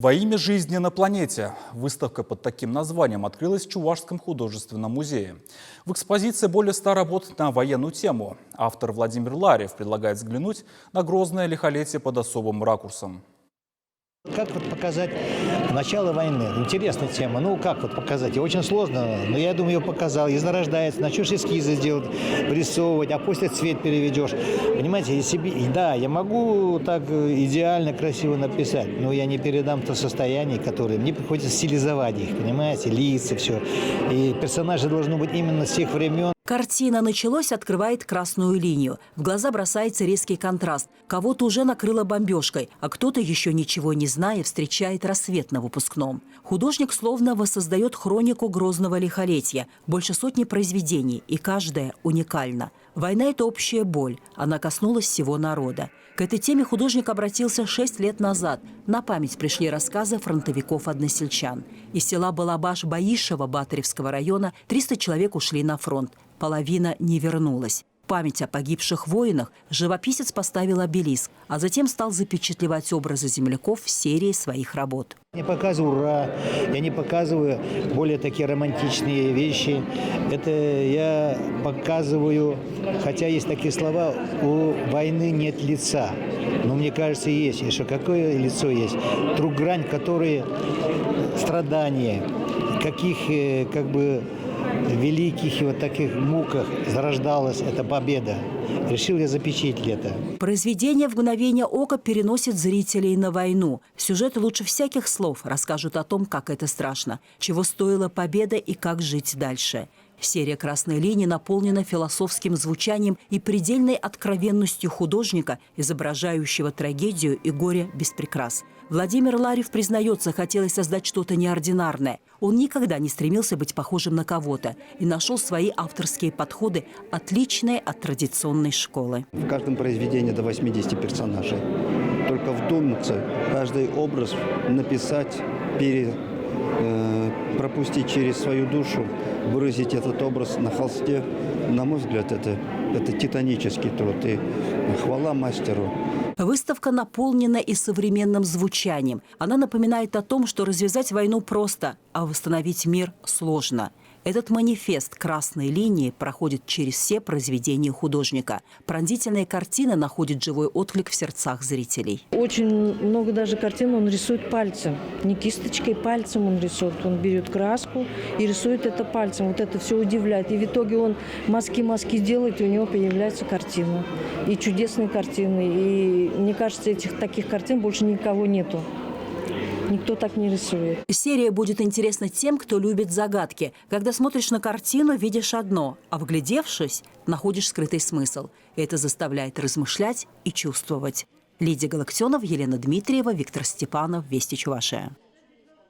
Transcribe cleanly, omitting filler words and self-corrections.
Во имя жизни на планете. Выставка под таким названием открылась в Чувашском художественном музее. В экспозиции более 100 работ на военную тему. Автор Владимир Ларев предлагает взглянуть на грозное лихолетие под особым ракурсом. Как вот показать начало войны? Интересная тема. Ну, как вот показать? И очень сложно, но я думаю, ее показал. И зарождается, начнешь эскизы сделать, вырисовывать, а после цвет переведешь. Понимаете, да, я могу так идеально, красиво написать, но я не передам то состояние, которое... Мне приходится стилизовать их, понимаете, лица, все. И персонажи должны быть именно с тех времен. Картина «Началось» открывает красную линию. В глаза бросается резкий контраст. Кого-то уже накрыло бомбежкой, а кто-то, еще ничего не зная, встречает рассвет на выпускном. Художник словно воссоздает хронику грозного лихолетия. Больше сотни произведений, и каждая уникальна. Война – это общая боль. Она коснулась всего народа. К этой теме художник обратился 6 лет назад. На память пришли рассказы фронтовиков-односельчан. Из села Балабаш-Баишева Батаревского района 300 человек ушли на фронт. Половина не вернулась. Память о погибших воинах живописец поставил обелиск, а затем стал запечатлевать образы земляков в серии своих работ. Я не показываю «Ура», я не показываю более такие романтичные вещи. Это я показываю, хотя есть такие слова, у войны нет лица. Но мне кажется, есть. И что какое лицо есть? Грань, которые страдания, каких как бы великих и вот таких муках зарождалась эта победа. Решил я запечатлеть это. Произведение в мгновение ока переносит зрителей на войну. Сюжеты лучше всяких слов расскажут о том, как это страшно, чего стоила победа и как жить дальше. Серия «Красной линии» наполнена философским звучанием и предельной откровенностью художника, изображающего трагедию и горе без прикрас. Владимир Ларев признается, хотелось создать что-то неординарное. Он никогда не стремился быть похожим на кого-то и нашел свои авторские подходы, отличные от традиционной школы. В каждом произведении до 80 персонажей. Только вдуматься, каждый образ написать, пропустить через свою душу, выразить этот образ на холсте, на мой взгляд, это титанический труд. И хвала мастеру. Выставка наполнена и современным звучанием. Она напоминает о том, что развязать войну просто, а восстановить мир сложно. Этот манифест «Красной линии» проходит через все произведения художника. Пронзительные картины находят живой отклик в сердцах зрителей. Очень много даже картин он рисует пальцем. Не кисточкой, пальцем он рисует. Он берет краску и рисует это пальцем. Вот это все удивляет. И в итоге он мазки делает, и у него появляется картина. И чудесные картины. И мне кажется, таких картин больше никого нету. Никто так не рисует. Серия будет интересна тем, кто любит загадки. Когда смотришь на картину, видишь одно, а вглядевшись, находишь скрытый смысл. Это заставляет размышлять и чувствовать. Лидия Галактионова, Елена Дмитриева, Виктор Степанов, Вести Чувашия.